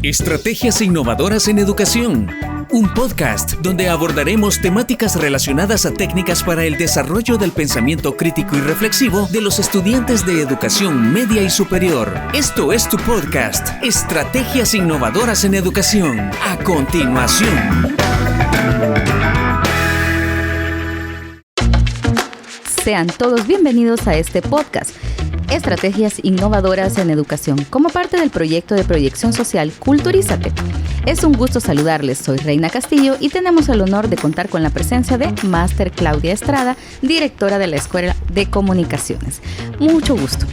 Estrategias innovadoras en educación. Un podcast donde abordaremos temáticas relacionadas a técnicas para el desarrollo del pensamiento crítico y reflexivo de los estudiantes de educación media y superior. Esto es tu podcast, Estrategias innovadoras en educación. A continuación. Sean todos bienvenidos a este podcast, Estrategias innovadoras en educación, como parte del proyecto de proyección social Culturízate. Es un gusto saludarles, soy Reina Castillo y tenemos el honor de contar con la presencia de Máster Claudia Estrada, directora de la Escuela de Comunicaciones. Mucho gusto.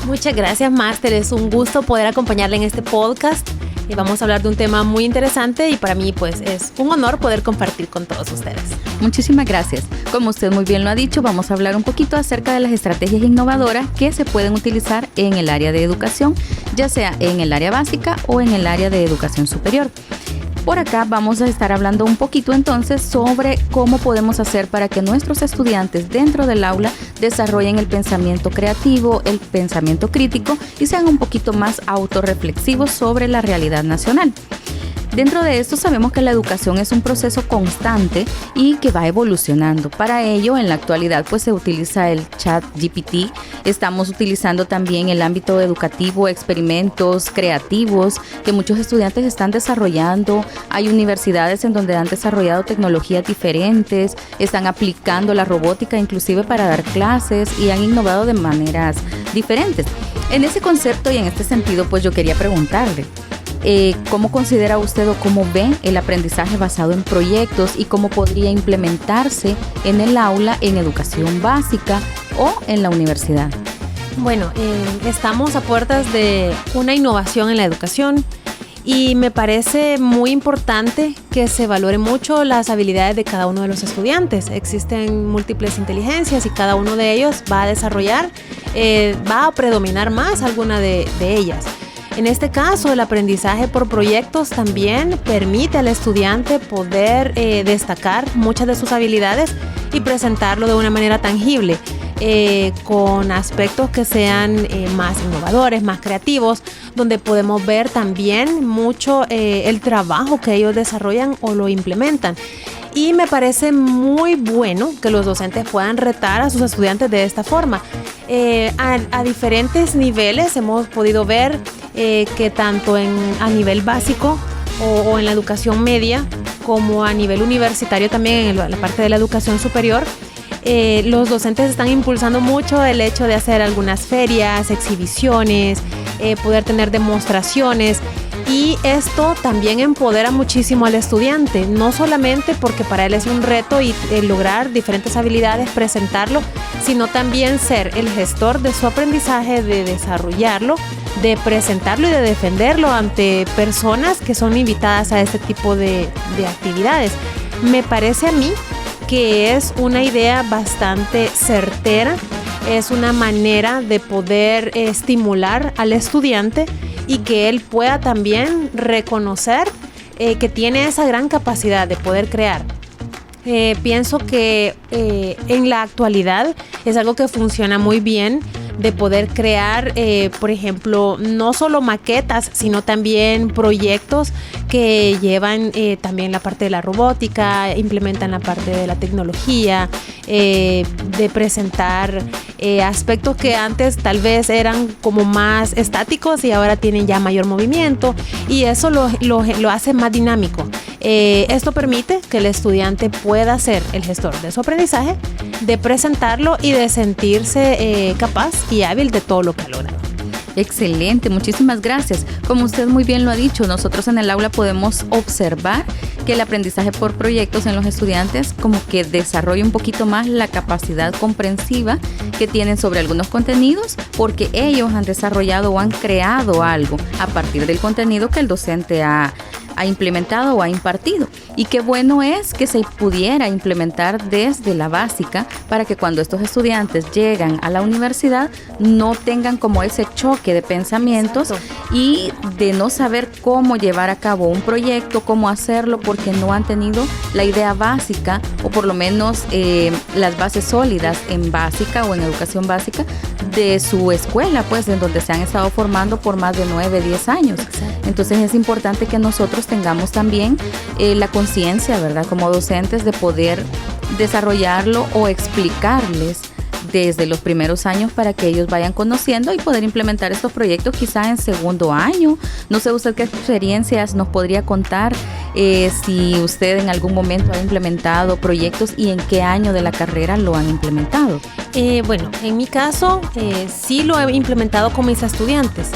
Muchas gracias, Máster. Es un gusto poder acompañarle en este podcast. Y vamos a hablar de un tema muy interesante y para mí pues es un honor poder compartir con todos ustedes. Muchísimas gracias. Como usted muy bien lo ha dicho, vamos a hablar un poquito acerca de las estrategias innovadoras que se pueden utilizar en el área de educación, ya sea en el área básica o en el área de educación superior. Por acá vamos a estar hablando un poquito entonces sobre cómo podemos hacer para que nuestros estudiantes dentro del aula desarrollen el pensamiento creativo, el pensamiento crítico y sean un poquito más autorreflexivos sobre la realidad nacional. Dentro de esto sabemos que la educación es un proceso constante y que va evolucionando. Para ello, en la actualidad pues se utiliza el ChatGPT. Estamos utilizando también el ámbito educativo, experimentos creativos que muchos estudiantes están desarrollando. Hay universidades en donde han desarrollado tecnologías diferentes, están aplicando la robótica inclusive para dar clases y han innovado de maneras diferentes. En ese concepto y en este sentido pues yo quería preguntarle, ¿cómo considera usted o cómo ve el aprendizaje basado en proyectos y cómo podría implementarse en el aula, en educación básica o en la universidad? Bueno, estamos a puertas de una innovación en la educación y me parece muy importante que se valore mucho las habilidades de cada uno de los estudiantes. Existen múltiples inteligencias y cada uno de ellos va a desarrollar, va a predominar más alguna de ellas. En este caso, el aprendizaje por proyectos también permite al estudiante poder destacar muchas de sus habilidades y presentarlo de una manera tangible, con aspectos que sean más innovadores, más creativos, donde podemos ver también mucho el trabajo que ellos desarrollan o lo implementan. Y me parece muy bueno que los docentes puedan retar a sus estudiantes de esta forma. A diferentes niveles hemos podido ver que tanto a nivel básico o en la educación media como a nivel universitario también en la parte de la educación superior, los docentes están impulsando mucho el hecho de hacer algunas ferias, exhibiciones, poder tener demostraciones. Y esto también empodera muchísimo al estudiante, no solamente porque para él es un reto y lograr diferentes habilidades, presentarlo, sino también ser el gestor de su aprendizaje, de desarrollarlo, de presentarlo y de defenderlo ante personas que son invitadas a este tipo de actividades. Me parece a mí que es una idea bastante certera, es una manera de poder estimular al estudiante y que él pueda también reconocer que tiene esa gran capacidad de poder crear. Pienso que en la actualidad es algo que funciona muy bien, de poder crear, por ejemplo, no solo maquetas, sino también proyectos que llevan también la parte de la robótica, implementan la parte de la tecnología, de presentar aspectos que antes tal vez eran como más estáticos y ahora tienen ya mayor movimiento y eso lo hace más dinámico. Esto permite que el estudiante pueda ser el gestor de su aprendizaje, de presentarlo y de sentirse capaz y hábil de todo lo que ha logrado. Excelente, muchísimas gracias. Como usted muy bien lo ha dicho, nosotros en el aula podemos observar que el aprendizaje por proyectos en los estudiantes como que desarrolla un poquito más la capacidad comprensiva que tienen sobre algunos contenidos porque ellos han desarrollado o han creado algo a partir del contenido que el docente ha implementado o ha impartido. Y qué bueno es que se pudiera implementar desde la básica para que cuando estos estudiantes llegan a la universidad no tengan como ese choque de pensamientos y de no saber cómo llevar a cabo un proyecto, cómo hacerlo, porque no han tenido la idea básica o por lo menos las bases sólidas en básica o en educación básica de su escuela, pues en donde se han estado formando por más de 9, 10 años. Exacto. Entonces es importante que nosotros tengamos también la conciencia, ¿verdad? Como docentes, de poder desarrollarlo o explicarles desde los primeros años para que ellos vayan conociendo y poder implementar estos proyectos quizá en segundo año. No sé usted qué experiencias nos podría contar, si usted en algún momento ha implementado proyectos y en qué año de la carrera lo han implementado. Bueno, en mi caso sí lo he implementado con mis estudiantes.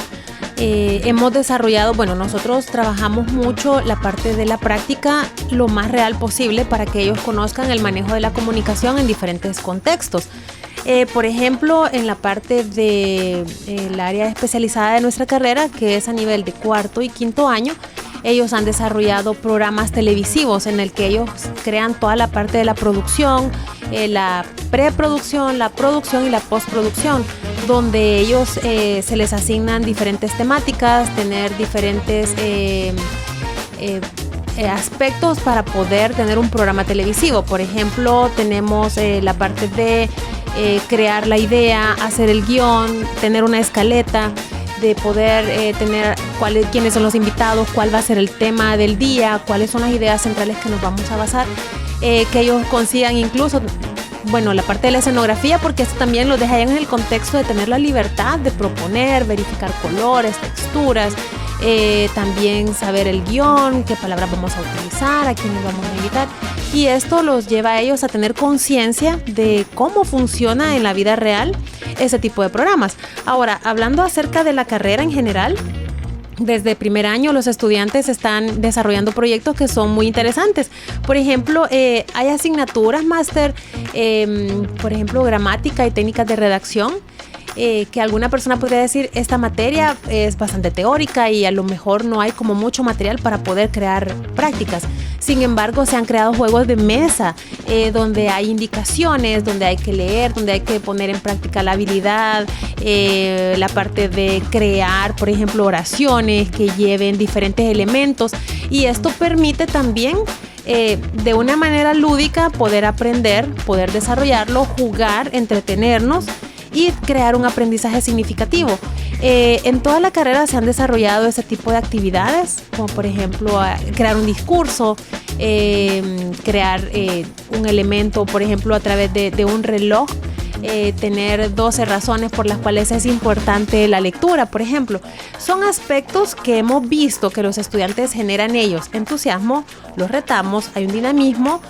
Hemos desarrollado, nosotros trabajamos mucho la parte de la práctica lo más real posible para que ellos conozcan el manejo de la comunicación en diferentes contextos. Por ejemplo, en la parte del área especializada de nuestra carrera, que es a nivel de cuarto y quinto año, ellos han desarrollado programas televisivos en el que ellos crean toda la parte de la producción, la preproducción, la producción y la postproducción, donde ellos se les asignan diferentes temáticas, tener diferentes aspectos para poder tener un programa televisivo. Por ejemplo, tenemos la parte de crear la idea, hacer el guión, tener una escaleta, de poder tener quiénes son los invitados, cuál va a ser el tema del día, cuáles son las ideas centrales que nos vamos a basar, que ellos consigan incluso, la parte de la escenografía, porque esto también lo deja en el contexto de tener la libertad de proponer, verificar colores, texturas, también saber el guión, qué palabras vamos a utilizar, a quiénes vamos a invitar. Y esto los lleva a ellos a tener conciencia de cómo funciona en la vida real ese tipo de programas. Ahora, hablando acerca de la carrera en general, desde primer año los estudiantes están desarrollando proyectos que son muy interesantes. Por ejemplo, hay asignaturas máster, por ejemplo, gramática y técnicas de redacción, que alguna persona podría decir, esta materia es bastante teórica y a lo mejor no hay como mucho material para poder crear prácticas. Sin embargo, se han creado juegos de mesa donde hay indicaciones, donde hay que leer, donde hay que poner en práctica la habilidad, la parte de crear, por ejemplo, oraciones que lleven diferentes elementos, y esto permite también de una manera lúdica poder aprender, poder desarrollarlo, jugar, entretenernos y crear un aprendizaje significativo. En toda la carrera se han desarrollado ese tipo de actividades, como por ejemplo crear un discurso, crear un elemento, por ejemplo, a través de un reloj, tener 12 razones por las cuales es importante la lectura, por ejemplo. Son aspectos que hemos visto que los estudiantes generan ellos entusiasmo, los retamos, hay un dinamismo,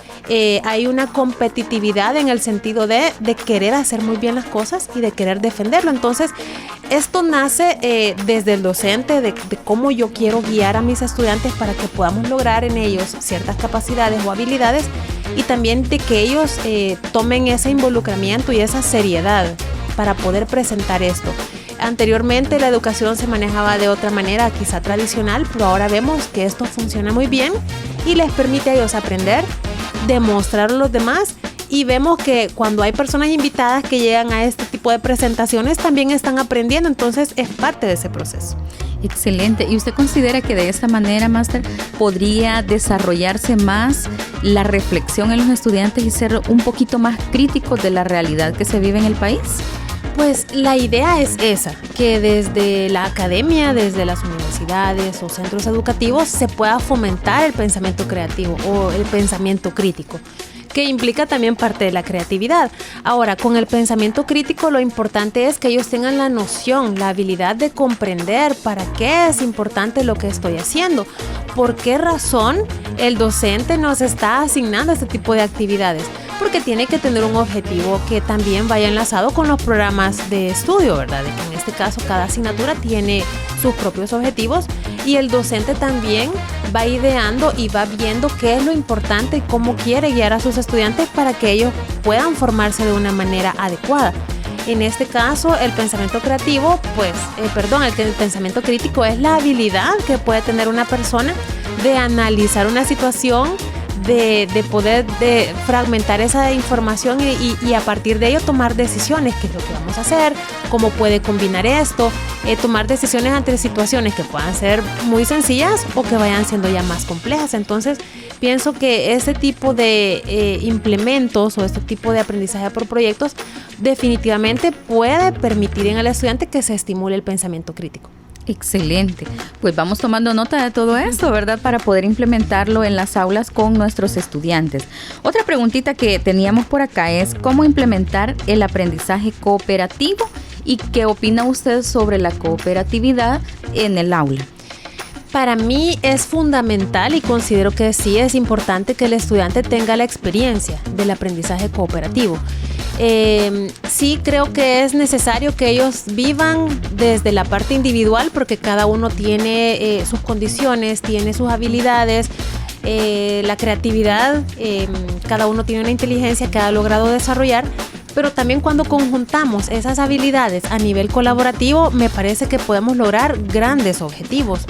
hay una competitividad en el sentido de querer hacer muy bien las cosas y de querer defenderlo. Entonces, esto nace desde el docente, de cómo yo quiero guiar a mis estudiantes para que podamos lograr en ellos ciertas capacidades o habilidades, y también de que ellos tomen ese involucramiento y esa seriedad para poder presentar esto. Anteriormente la educación se manejaba de otra manera, quizá tradicional, pero ahora vemos que esto funciona muy bien y les permite a ellos aprender, demostrarlo a los demás, y vemos que cuando hay personas invitadas que llegan a este tipo de presentaciones también están aprendiendo, entonces es parte de ese proceso. Excelente. ¿Y usted considera que de esta manera, máster, podría desarrollarse más la reflexión en los estudiantes y ser un poquito más críticos de la realidad que se vive en el país? Pues la idea es esa, que desde la academia, desde las universidades o centros educativos se pueda fomentar el pensamiento creativo o el pensamiento crítico, que implica también parte de la creatividad. Ahora, con el pensamiento crítico lo importante es que ellos tengan la noción, la habilidad de comprender para qué es importante lo que estoy haciendo, por qué razón el docente nos está asignando este tipo de actividades, porque tiene que tener un objetivo que también vaya enlazado con los programas de estudio, ¿verdad? En este caso, cada asignatura tiene sus propios objetivos y el docente también va ideando y va viendo qué es lo importante y cómo quiere guiar a sus estudiantes para que ellos puedan formarse de una manera adecuada. En este caso, el pensamiento creativo, el pensamiento crítico es la habilidad que puede tener una persona de analizar una situación, de poder fragmentar esa información y a partir de ello tomar decisiones, qué es lo que vamos a hacer, cómo puede combinar esto, tomar decisiones ante situaciones que puedan ser muy sencillas o que vayan siendo ya más complejas. Entonces, pienso que ese tipo de implementos o este tipo de aprendizaje por proyectos definitivamente puede permitir en el estudiante que se estimule el pensamiento crítico. Excelente. Pues vamos tomando nota de todo esto, ¿verdad? Para poder implementarlo en las aulas con nuestros estudiantes. Otra preguntita que teníamos por acá es ¿cómo implementar el aprendizaje cooperativo? ¿Y qué opina usted sobre la cooperatividad en el aula? Para mí es fundamental y considero que sí es importante que el estudiante tenga la experiencia del aprendizaje cooperativo. Sí creo que es necesario que ellos vivan desde la parte individual porque cada uno tiene sus condiciones, tiene sus habilidades, la creatividad, cada uno tiene una inteligencia que ha logrado desarrollar. Pero también cuando conjuntamos esas habilidades a nivel colaborativo, me parece que podemos lograr grandes objetivos.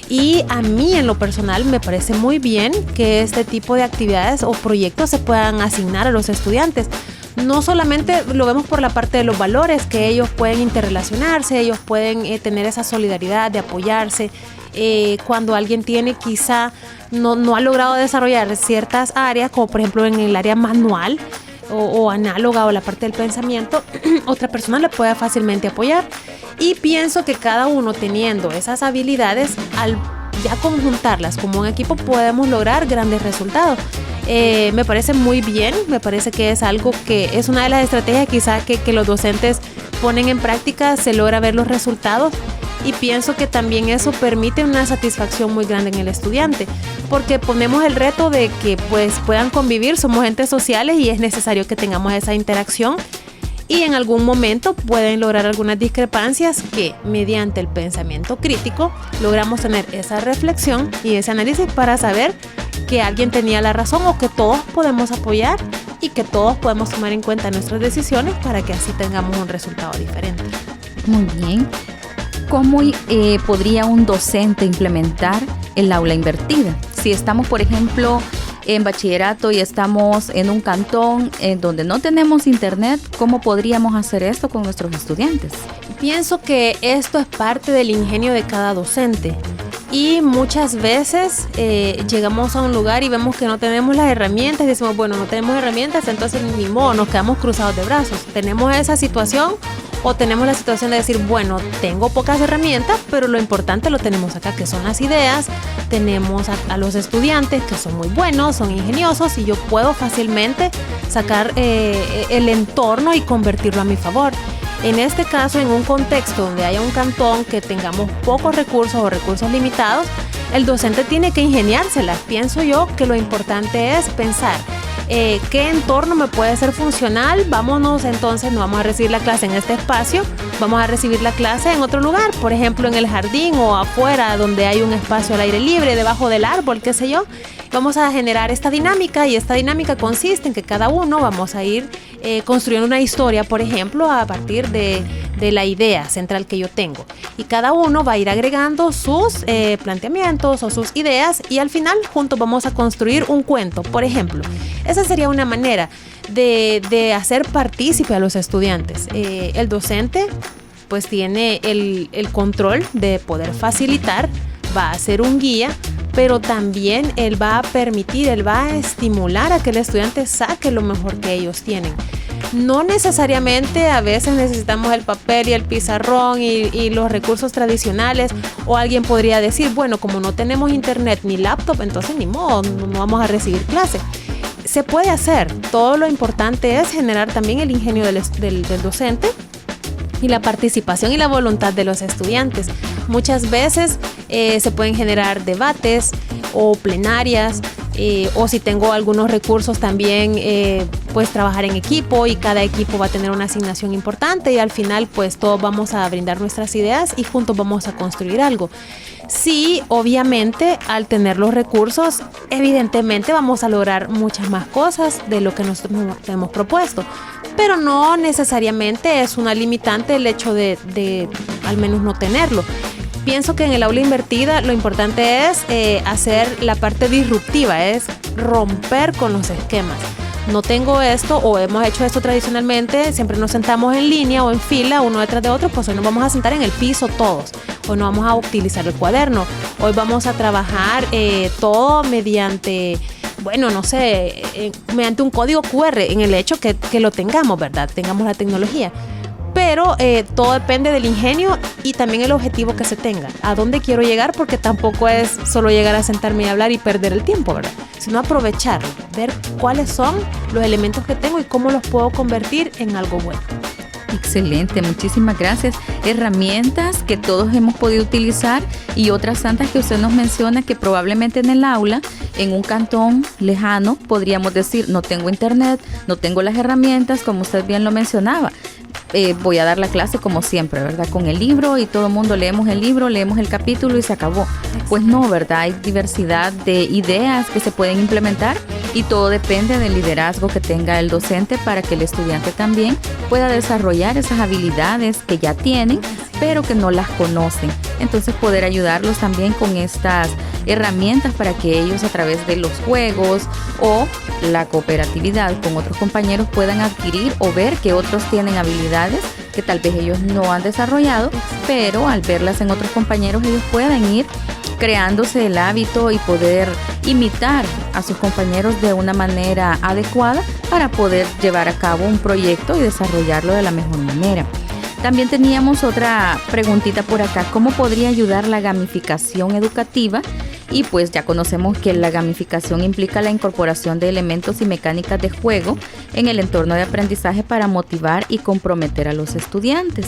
Y a mí en lo personal me parece muy bien que este tipo de actividades o proyectos se puedan asignar a los estudiantes. No solamente lo vemos por la parte de los valores, que ellos pueden interrelacionarse, ellos pueden tener esa solidaridad de apoyarse. Cuando alguien tiene quizá no ha logrado desarrollar ciertas áreas, como por ejemplo en el área manual, o análoga o la parte del pensamiento, otra persona le puede fácilmente apoyar. Y pienso que cada uno teniendo esas habilidades, al ya conjuntarlas como un equipo, podemos lograr grandes resultados. Me parece muy bien, me parece que es algo que es una de las estrategias quizá que los docentes ponen en práctica, se logra ver los resultados. Y pienso que también eso permite una satisfacción muy grande en el estudiante, porque ponemos el reto de que pues puedan convivir, somos entes sociales y es necesario que tengamos esa interacción y en algún momento pueden lograr algunas discrepancias que mediante el pensamiento crítico logramos tener esa reflexión y ese análisis para saber que alguien tenía la razón o que todos podemos apoyar y que todos podemos tomar en cuenta nuestras decisiones para que así tengamos un resultado diferente. Muy bien. ¿Cómo podría un docente implementar el aula invertida? Si estamos, por ejemplo, en bachillerato y estamos en un cantón en donde no tenemos internet, ¿cómo podríamos hacer esto con nuestros estudiantes? Pienso que esto es parte del ingenio de cada docente. Y muchas veces llegamos a un lugar y vemos que no tenemos las herramientas y decimos, bueno, no tenemos herramientas, entonces ni modo, nos quedamos cruzados de brazos. Tenemos esa situación o tenemos la situación de decir, bueno, tengo pocas herramientas, pero lo importante lo tenemos acá, que son las ideas. Tenemos a los estudiantes que son muy buenos, son ingeniosos y yo puedo fácilmente sacar el entorno y convertirlo a mi favor. En este caso, en un contexto donde haya un cantón que tengamos pocos recursos o recursos limitados, el docente tiene que ingeniárselas. Pienso yo que lo importante es pensar qué entorno me puede ser funcional. Vámonos entonces, no vamos a recibir la clase en este espacio, vamos a recibir la clase en otro lugar, por ejemplo en el jardín o afuera donde hay un espacio al aire libre, debajo del árbol, qué sé yo. Vamos a generar esta dinámica y esta dinámica consiste en que cada uno vamos a ir construyendo una historia, por ejemplo, a partir de la idea central que yo tengo. Y cada uno va a ir agregando sus planteamientos o sus ideas y al final juntos vamos a construir un cuento, por ejemplo. Esa sería una manera de hacer partícipe a los estudiantes. El docente pues tiene el control de poder facilitar, va a ser un guía, pero también él va a permitir, él va a estimular a que el estudiante saque lo mejor que ellos tienen. No necesariamente a veces necesitamos el papel y el pizarrón y los recursos tradicionales, o alguien podría decir, bueno, como no tenemos internet ni laptop, entonces ni modo, no vamos a recibir clase. Se puede hacer, todo lo importante es generar también el ingenio del docente y la participación y la voluntad de los estudiantes. Muchas veces se pueden generar debates o plenarias, o si tengo algunos recursos también pues trabajar en equipo y cada equipo va a tener una asignación importante y al final pues todos vamos a brindar nuestras ideas y juntos vamos a construir algo. Sí, obviamente al tener los recursos evidentemente vamos a lograr muchas más cosas de lo que nos hemos propuesto, pero no necesariamente es una limitante el hecho de al menos no tenerlo. Pienso que en el aula invertida lo importante es hacer la parte disruptiva, es romper con los esquemas. No tengo esto o hemos hecho esto tradicionalmente, siempre nos sentamos en línea o en fila uno detrás de otro, pues hoy nos vamos a sentar en el piso todos. Hoy no vamos a utilizar el cuaderno, hoy vamos a trabajar todo mediante, bueno, no sé, mediante un código QR en el hecho que lo tengamos, ¿verdad? Tengamos la tecnología. pero todo depende del ingenio y también el objetivo que se tenga. ¿A dónde quiero llegar? Porque tampoco es solo llegar a sentarme y hablar y perder el tiempo, ¿verdad? Sino aprovechar, ver cuáles son los elementos que tengo y cómo los puedo convertir en algo bueno. Excelente, muchísimas gracias. Herramientas que todos hemos podido utilizar y otras tantas que usted nos menciona que probablemente en el aula, en un cantón lejano, podríamos decir, no tengo internet, no tengo las herramientas, como usted bien lo mencionaba. Voy a dar la clase como siempre, ¿verdad? Con el libro y todo el mundo leemos el libro, leemos el capítulo y se acabó. Pues no, ¿verdad? Hay diversidad de ideas que se pueden implementar y todo depende del liderazgo que tenga el docente para que el estudiante también pueda desarrollar esas habilidades que ya tienen, pero que no las conocen. Entonces poder ayudarlos también con estas herramientas para que ellos a través de los juegos o la cooperatividad con otros compañeros puedan adquirir o ver que otros tienen habilidades que tal vez ellos no han desarrollado, pero al verlas en otros compañeros ellos puedan ir creándose el hábito y poder imitar a sus compañeros de una manera adecuada para poder llevar a cabo un proyecto y desarrollarlo de la mejor manera. También teníamos otra preguntita por acá, ¿cómo podría ayudar la gamificación educativa? Y pues ya conocemos que la gamificación implica la incorporación de elementos y mecánicas de juego en el entorno de aprendizaje para motivar y comprometer a los estudiantes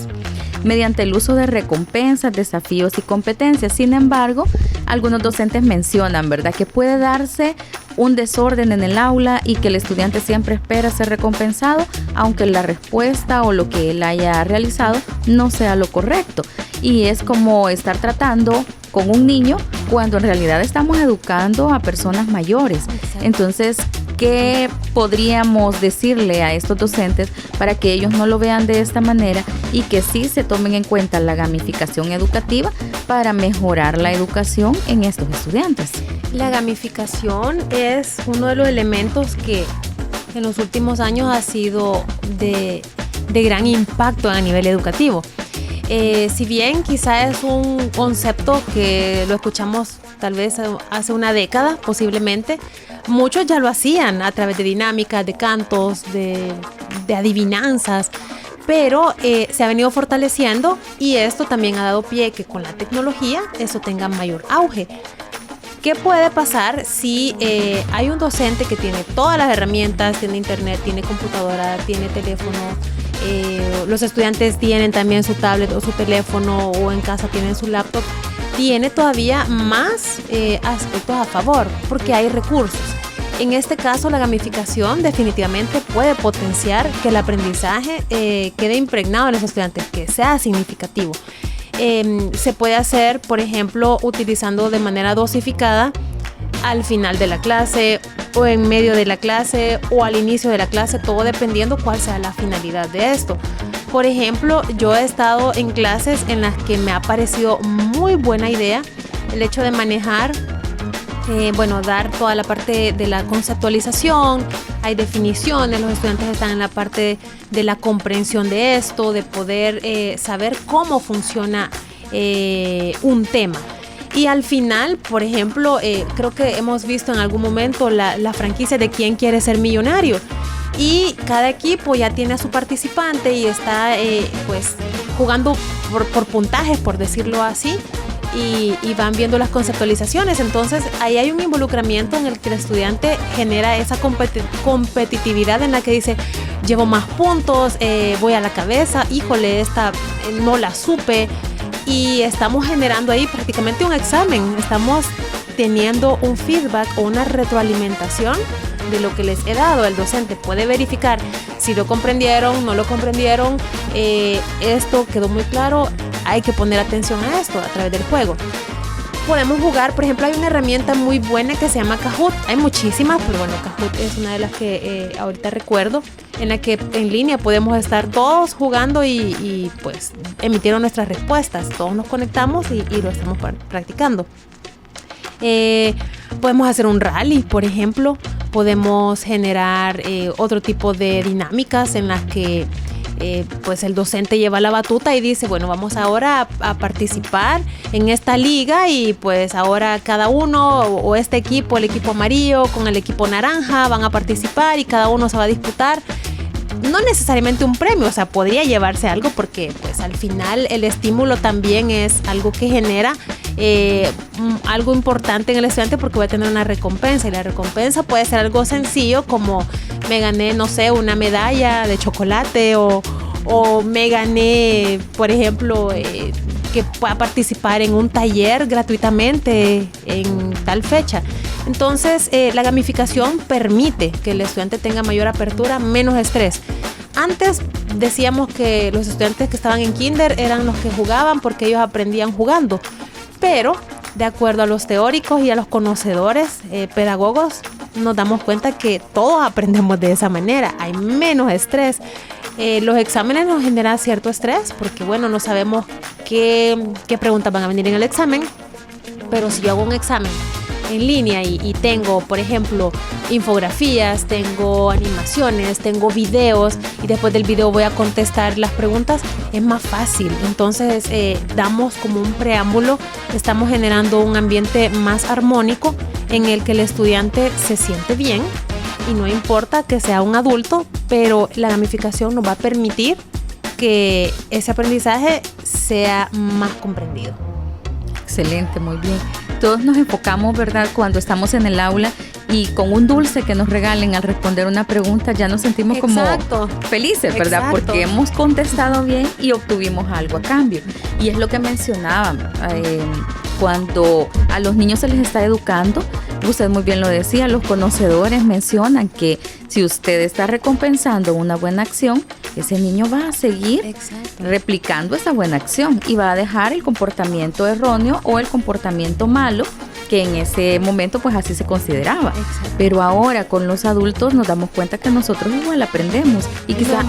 mediante el uso de recompensas, desafíos y competencias. Sin embargo, algunos docentes mencionan, ¿verdad?, que puede darse un desorden en el aula y que el estudiante siempre espera ser recompensado, aunque la respuesta o lo que él haya realizado no sea lo correcto. Y es como estar tratando con un niño cuando en realidad estamos educando a personas mayores. Entonces, ¿qué podríamos decirle a estos docentes para que ellos no lo vean de esta manera y que sí se tomen en cuenta la gamificación educativa para mejorar la educación en estos estudiantes? La gamificación es uno de los elementos que en los últimos años ha sido de gran impacto a nivel educativo. Si bien quizá es un concepto que lo escuchamos tal vez hace una década, posiblemente, muchos ya lo hacían a través de dinámicas, de cantos, de adivinanzas, pero se ha venido fortaleciendo y esto también ha dado pie que con la tecnología eso tenga mayor auge. ¿Qué puede pasar si hay un docente que tiene todas las herramientas, tiene internet, tiene computadora, tiene teléfono? Los estudiantes tienen también su tablet o su teléfono o en casa tienen su laptop, tiene todavía más aspectos a favor porque hay recursos. En este caso, la gamificación definitivamente puede potenciar que el aprendizaje quede impregnado en los estudiantes, que sea significativo. Se puede hacer, por ejemplo, utilizando de manera dosificada al final de la clase o en medio de la clase o al inicio de la clase, todo dependiendo cuál sea la finalidad de esto. Por ejemplo, yo he estado en clases en las que me ha parecido muy buena idea el hecho de manejar, dar toda la parte de la conceptualización, hay definiciones, los estudiantes están en la parte de la comprensión de esto, de poder saber cómo funciona un tema. Y al final, por ejemplo, creo que hemos visto en algún momento la franquicia de ¿Quién quiere ser millonario? Y cada equipo ya tiene a su participante y está jugando por puntajes, por decirlo así, y van viendo las conceptualizaciones. Entonces ahí hay un involucramiento en el que el estudiante genera esa competitividad en la que dice, llevo más puntos, voy a la cabeza, híjole, esta no la supe. Y estamos generando ahí prácticamente un examen, estamos teniendo un feedback o una retroalimentación de lo que les he dado. El docente puede verificar si lo comprendieron, no lo comprendieron, esto quedó muy claro, hay que poner atención a esto a través del juego. Podemos jugar, por ejemplo, hay una herramienta muy buena que se llama Kahoot. Hay muchísimas, pero bueno, Kahoot es una de las que ahorita recuerdo, en la que en línea podemos estar todos jugando y pues emitieron nuestras respuestas. Todos nos conectamos y lo estamos practicando. Podemos hacer un rally, por ejemplo. Podemos generar otro tipo de dinámicas en las que pues el docente lleva la batuta y dice, bueno, vamos ahora a participar en esta liga y pues ahora cada uno o este equipo, el equipo amarillo con el equipo naranja van a participar y cada uno se va a disputar no necesariamente un premio, o sea, podría llevarse algo porque pues al final el estímulo también es algo que genera algo importante en el estudiante porque voy a tener una recompensa y la recompensa puede ser algo sencillo como me gané, no sé, una medalla de chocolate o me gané, por ejemplo, que pueda participar en un taller gratuitamente en tal fecha. Entonces, la gamificación permite que el estudiante tenga mayor apertura, menos estrés. Antes decíamos que los estudiantes que estaban en kinder eran los que jugaban porque ellos aprendían jugando, pero de acuerdo a los teóricos y a los conocedores, pedagogos, nos damos cuenta que todos aprendemos de esa manera, hay menos estrés. Los exámenes nos generan cierto estrés porque, bueno, no sabemos qué preguntas van a venir en el examen, pero si yo hago un examen en línea y tengo, por ejemplo, infografías, tengo animaciones, tengo videos y después del video voy a contestar las preguntas, es más fácil. Entonces damos como un preámbulo, estamos generando un ambiente más armónico en el que el estudiante se siente bien y no importa que sea un adulto, pero la gamificación nos va a permitir que ese aprendizaje sea más comprendido. Excelente, muy bien. Todos nos enfocamos, ¿verdad?, cuando estamos en el aula y con un dulce que nos regalen al responder una pregunta ya nos sentimos como felices, ¿verdad? Exacto. Porque hemos contestado bien y obtuvimos algo a cambio. Y es lo que mencionaba, cuando a los niños se les está educando, usted muy bien lo decía, los conocedores mencionan que si usted está recompensando una buena acción, ese niño va a seguir replicando esa buena acción y va a dejar el comportamiento erróneo o el comportamiento malo que en ese momento pues así se consideraba. Exacto. Pero ahora con los adultos nos damos cuenta que nosotros igual aprendemos y quizás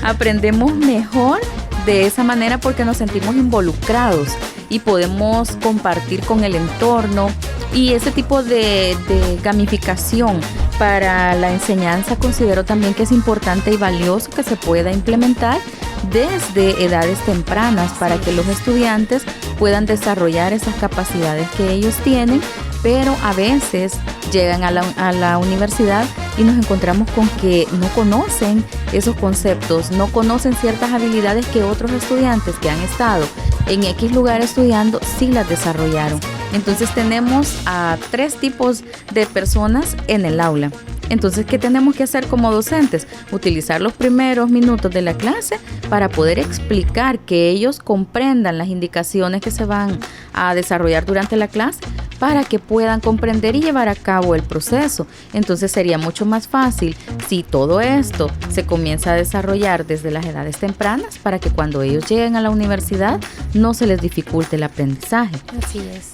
aprendemos mejor de esa manera porque nos sentimos involucrados y podemos compartir con el entorno. Y ese tipo de gamificación para la enseñanza considero también que es importante y valioso que se pueda implementar desde edades tempranas para que los estudiantes puedan desarrollar esas capacidades que ellos tienen, pero a veces llegan a la universidad y nos encontramos con que no conocen esos conceptos, no conocen ciertas habilidades que otros estudiantes que han estado en X lugar estudiando sí las desarrollaron. Entonces tenemos a 3 tipos de personas en el aula. Entonces, ¿qué tenemos que hacer como docentes? Utilizar los primeros minutos de la clase para poder explicar que ellos comprendan las indicaciones que se van a desarrollar durante la clase para que puedan comprender y llevar a cabo el proceso. Entonces sería mucho más fácil si todo esto se comienza a desarrollar desde las edades tempranas para que cuando ellos lleguen a la universidad no se les dificulte el aprendizaje. Así es.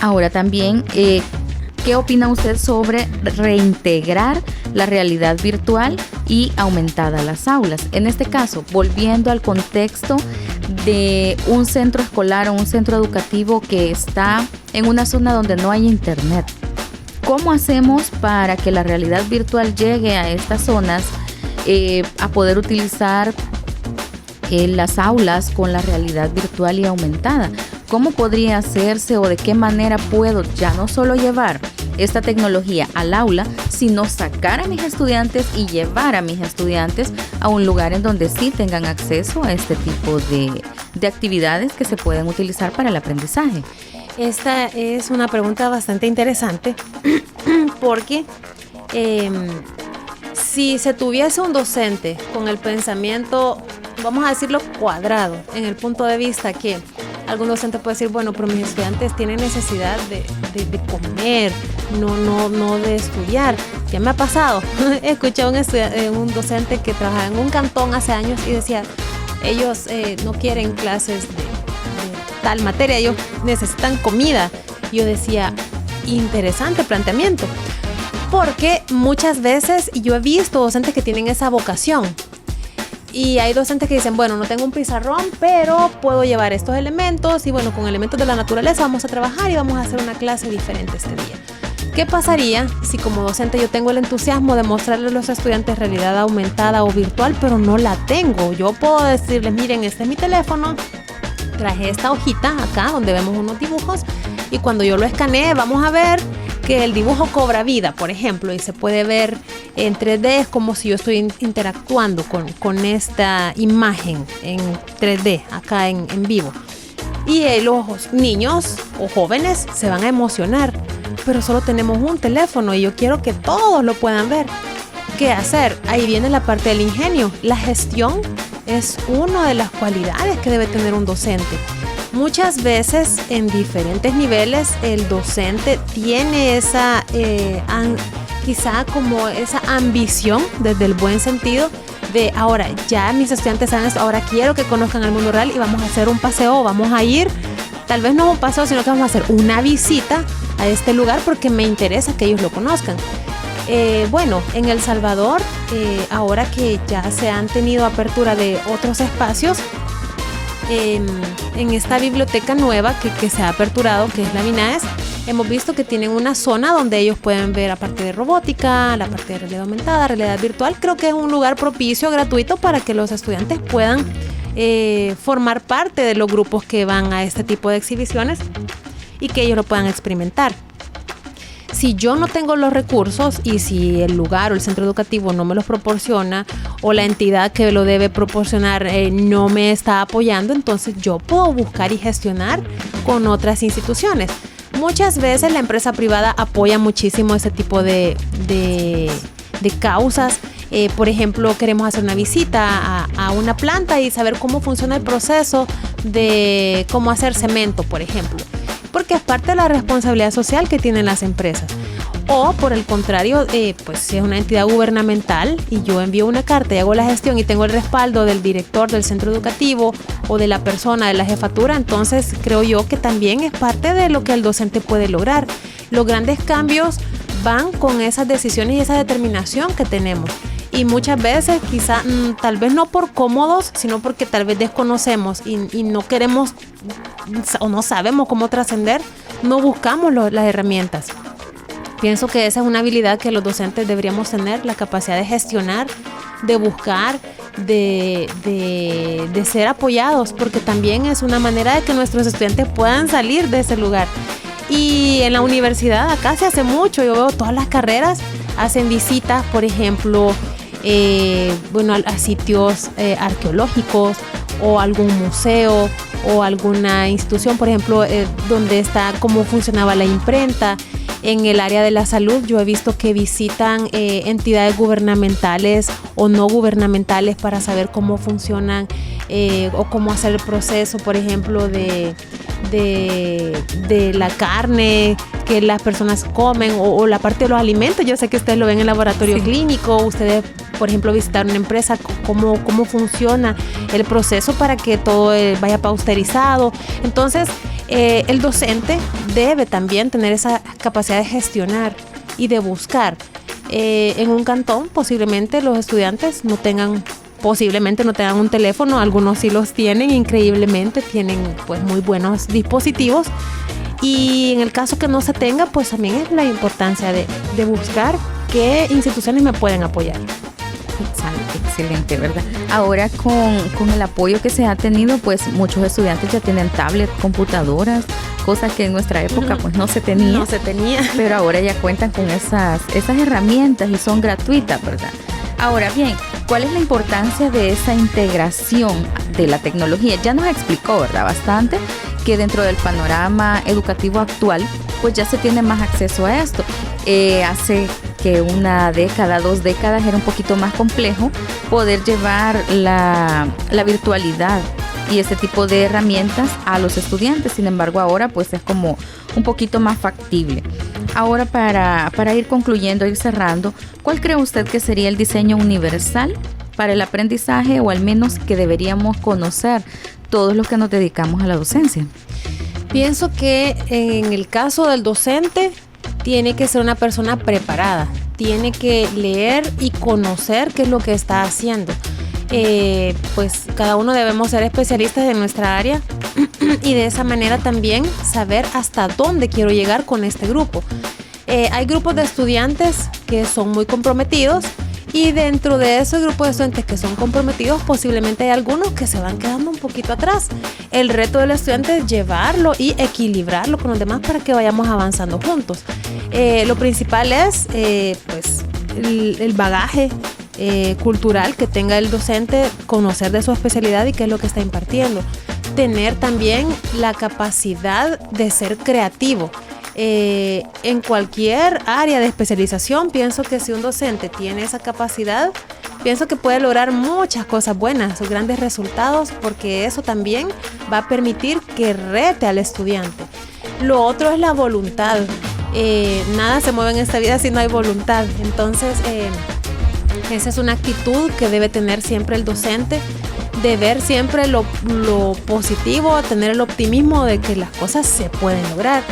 Ahora también, ¿qué opina usted sobre reintegrar la realidad virtual y aumentada a las aulas? En este caso, volviendo al contexto de un centro escolar o un centro educativo que está en una zona donde no hay internet. ¿Cómo hacemos para que la realidad virtual llegue a estas zonas, a poder utilizar las aulas con la realidad virtual y aumentada? ¿Cómo podría hacerse o de qué manera puedo ya no solo llevar esta tecnología al aula, sino sacar a mis estudiantes y llevar a mis estudiantes a un lugar en donde sí tengan acceso a este tipo de actividades que se pueden utilizar para el aprendizaje? Esta es una pregunta bastante interesante porque si se tuviese un docente con el pensamiento, vamos a decirlo, cuadrado, en el punto de vista que algún docente puede decir, bueno, pero mis estudiantes tienen necesidad de comer, no de estudiar. ¿Qué me ha pasado? Escuché a un docente que trabajaba en un cantón hace años y decía, ellos no quieren clases de tal materia, ellos necesitan comida. Yo decía, interesante planteamiento, porque muchas veces yo he visto docentes que tienen esa vocación. Y hay docentes que dicen, bueno, no tengo un pizarrón, pero puedo llevar estos elementos y bueno, con elementos de la naturaleza vamos a trabajar y vamos a hacer una clase diferente este día. ¿Qué pasaría si como docente yo tengo el entusiasmo de mostrarles a los estudiantes realidad aumentada o virtual, pero no la tengo? Yo puedo decirles, miren, este es mi teléfono, traje esta hojita acá donde vemos unos dibujos y cuando yo lo escaneé vamos a ver que el dibujo cobra vida, por ejemplo, y se puede ver en 3D, es como si yo estoy interactuando con esta imagen en 3D, acá en vivo. Y los niños o jóvenes se van a emocionar, pero solo tenemos un teléfono y yo quiero que todos lo puedan ver. ¿Qué hacer? Ahí viene la parte del ingenio. La gestión es una de las cualidades que debe tener un docente. Muchas veces en diferentes niveles el docente tiene esa quizá como esa ambición desde el buen sentido de ahora ya mis estudiantes saben esto, ahora quiero que conozcan el mundo real y vamos a hacer un paseo, vamos a ir, tal vez no un paseo, sino que vamos a hacer una visita a este lugar porque me interesa que ellos lo conozcan. Bueno, en El Salvador, ahora que ya se han tenido apertura de otros espacios, en esta biblioteca nueva que se ha aperturado, que es la MINAES, hemos visto que tienen una zona donde ellos pueden ver, aparte de robótica, la parte de realidad aumentada, realidad virtual. Creo que es un lugar propicio, gratuito, para que los estudiantes puedan formar parte de los grupos que van a este tipo de exhibiciones y que ellos lo puedan experimentar. Si yo no tengo los recursos y si el lugar o el centro educativo no me los proporciona o la entidad que lo debe proporcionar no me está apoyando, entonces yo puedo buscar y gestionar con otras instituciones. Muchas veces la empresa privada apoya muchísimo ese tipo de causas. Por ejemplo, queremos hacer una visita a una planta y saber cómo funciona el proceso de cómo hacer cemento, por ejemplo, porque es parte de la responsabilidad social que tienen las empresas. O por el contrario, pues si es una entidad gubernamental y yo envío una carta y hago la gestión y tengo el respaldo del director del centro educativo o de la persona de la jefatura, entonces creo yo que también es parte de lo que el docente puede lograr. Los grandes cambios van con esas decisiones y esa determinación que tenemos. Y muchas veces quizá, tal vez no por cómodos, sino porque tal vez desconocemos y no queremos o no sabemos cómo trascender, no buscamos las herramientas. Pienso que esa es una habilidad que los docentes deberíamos tener, la capacidad de gestionar, de buscar, de ser apoyados, porque también es una manera de que nuestros estudiantes puedan salir de ese lugar. Y en la universidad acá se hace mucho, yo veo todas las carreras, hacen visitas, por ejemplo, a sitios arqueológicos o algún museo o alguna institución, por ejemplo, donde está cómo funcionaba la imprenta. En el área de la salud yo he visto que visitan entidades gubernamentales o no gubernamentales para saber cómo funcionan o cómo hacer el proceso, por ejemplo, de la carne que las personas comen o la parte de los alimentos. Yo sé que ustedes lo ven en el laboratorio clínico, ustedes, por ejemplo, visitar una empresa, cómo funciona el proceso para que todo vaya pausterizado. Entonces, el docente debe también tener esa capacidad de gestionar y de buscar. En un cantón, posiblemente los estudiantes no tengan un teléfono, algunos sí los tienen, increíblemente, tienen pues muy buenos dispositivos. Y en el caso que no se tenga, pues también es la importancia de buscar qué instituciones me pueden apoyar. Excelente, ¿verdad? Ahora con el apoyo que se ha tenido, pues muchos estudiantes ya tienen tablets, computadoras, cosas que en nuestra época pues no se tenía. No se tenía. Pero ahora ya cuentan con esas herramientas y son gratuitas, ¿verdad? Ahora bien, ¿cuál es la importancia de esa integración de la tecnología? Ya nos explicó, ¿verdad? Bastante, que dentro del panorama educativo actual, pues ya se tiene más acceso a esto. Hace que una década, 2 décadas era un poquito más complejo poder llevar la virtualidad y ese tipo de herramientas a los estudiantes. Sin embargo, ahora pues es como un poquito más factible. Ahora para ir concluyendo, ir cerrando, ¿cuál cree usted que sería el diseño universal para el aprendizaje o al menos que deberíamos conocer todos los que nos dedicamos a la docencia? Pienso que en el caso del docente tiene que ser una persona preparada, tiene que leer y conocer qué es lo que está haciendo. Pues cada uno debemos ser especialistas en nuestra área y de esa manera también saber hasta dónde quiero llegar con este grupo. Hay grupos de estudiantes que son muy comprometidos Y dentro de ese grupo de estudiantes que son comprometidos, posiblemente hay algunos que se van quedando un poquito atrás. El reto del estudiante es llevarlo y equilibrarlo con los demás para que vayamos avanzando juntos. Lo principal es el bagaje cultural que tenga el docente, conocer de su especialidad y qué es lo que está impartiendo. Tener también la capacidad de ser creativo. En cualquier área de especialización, pienso que si un docente tiene esa capacidad, pienso que puede lograr muchas cosas buenas, grandes resultados, porque eso también va a permitir que rete al estudiante. Lo otro es la voluntad. Nada se mueve en esta vida si no hay voluntad. Entonces, esa es una actitud que debe tener siempre el docente, de ver siempre lo positivo, tener el optimismo de que las cosas se pueden lograr.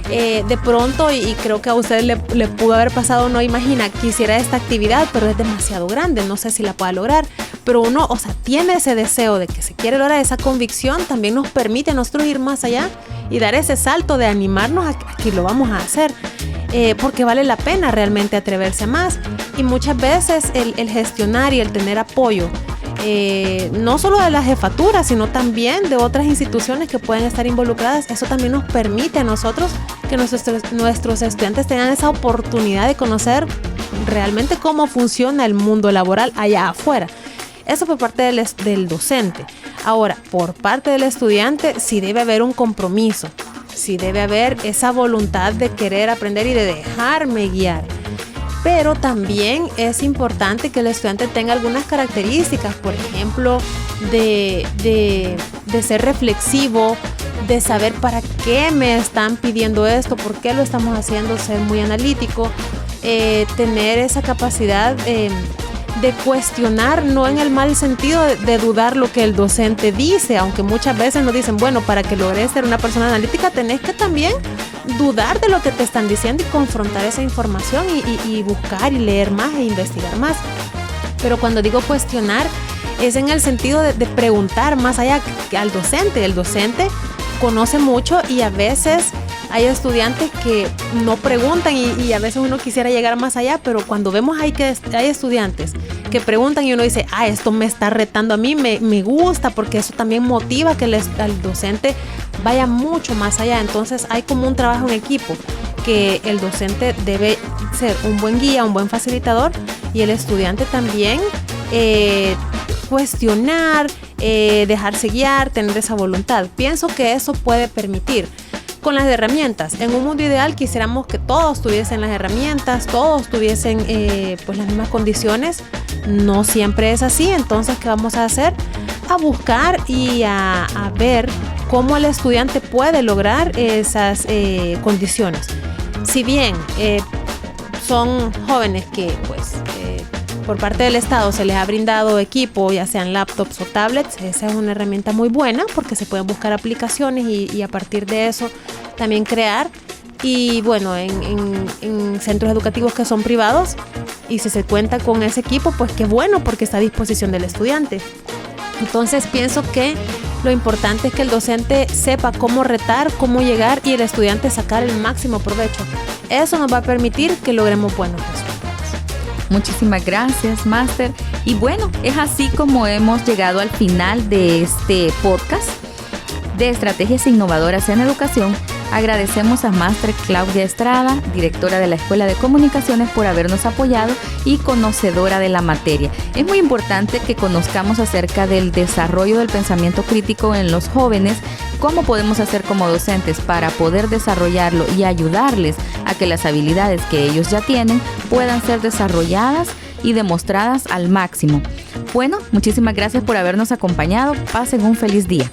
De pronto, y creo que a usted le pudo haber pasado, no imagina, quisiera esta actividad, pero es demasiado grande, no sé si la pueda lograr. Pero uno, tiene ese deseo de que se quiere lograr, esa convicción también nos permite a nosotros ir más allá y dar ese salto de animarnos a que lo vamos a hacer. Porque vale la pena realmente atreverse a más. Y muchas veces el gestionar y el tener apoyo, no solo de la jefatura, sino también de otras instituciones que pueden estar involucradas, eso también nos permite a nosotros que nuestros estudiantes tengan esa oportunidad de conocer realmente cómo funciona el mundo laboral allá afuera. Eso por parte del docente. Ahora, por parte del estudiante, sí debe haber un compromiso, sí debe haber esa voluntad de querer aprender y de dejarme guiar. Pero también es importante que el estudiante tenga algunas características, por ejemplo, de ser reflexivo, de saber para qué me están pidiendo esto, por qué lo estamos haciendo, ser muy analítico, tener esa capacidad de cuestionar, no en el mal sentido de dudar lo que el docente dice, aunque muchas veces nos dicen, bueno, para que logres ser una persona analítica tenés que también dudar de lo que te están diciendo y confrontar esa información y buscar y leer más e investigar más. Pero cuando digo cuestionar, es en el sentido de preguntar más allá al docente. El docente conoce mucho y a veces hay estudiantes que no preguntan y a veces uno quisiera llegar más allá, pero cuando vemos ahí que hay estudiantes que preguntan y uno dice, esto me está retando a mí, me gusta, porque eso también motiva que el docente vaya mucho más allá. Entonces hay como un trabajo en equipo, que el docente debe ser un buen guía, un buen facilitador, y el estudiante también cuestionar, dejarse guiar, tener esa voluntad. Pienso que eso puede permitir. Con las herramientas, en un mundo ideal quisiéramos que todos tuviesen las herramientas, todos tuviesen las mismas condiciones. No siempre es así. Entonces, ¿qué vamos a hacer? A buscar y a ver cómo el estudiante puede lograr esas condiciones. Si bien son jóvenes que por parte del Estado se les ha brindado equipo, ya sean laptops o tablets, esa es una herramienta muy buena porque se pueden buscar aplicaciones y a partir de eso también crear. Y bueno, en centros educativos que son privados, y si se cuenta con ese equipo, pues qué bueno, porque está a disposición del estudiante. Entonces pienso que lo importante es que el docente sepa cómo retar, cómo llegar y el estudiante sacar el máximo provecho. Eso nos va a permitir que logremos buenos resultados. Muchísimas gracias, Máster. Y bueno, es así como hemos llegado al final de este podcast de Estrategias Innovadoras en Educación. Agradecemos a Máster Claudia Estrada, directora de la Escuela de Comunicaciones, por habernos apoyado y conocedora de la materia. Es muy importante que conozcamos acerca del desarrollo del pensamiento crítico en los jóvenes, cómo podemos hacer como docentes para poder desarrollarlo y ayudarles a que las habilidades que ellos ya tienen puedan ser desarrolladas y demostradas al máximo. Bueno, muchísimas gracias por habernos acompañado. Pasen un feliz día.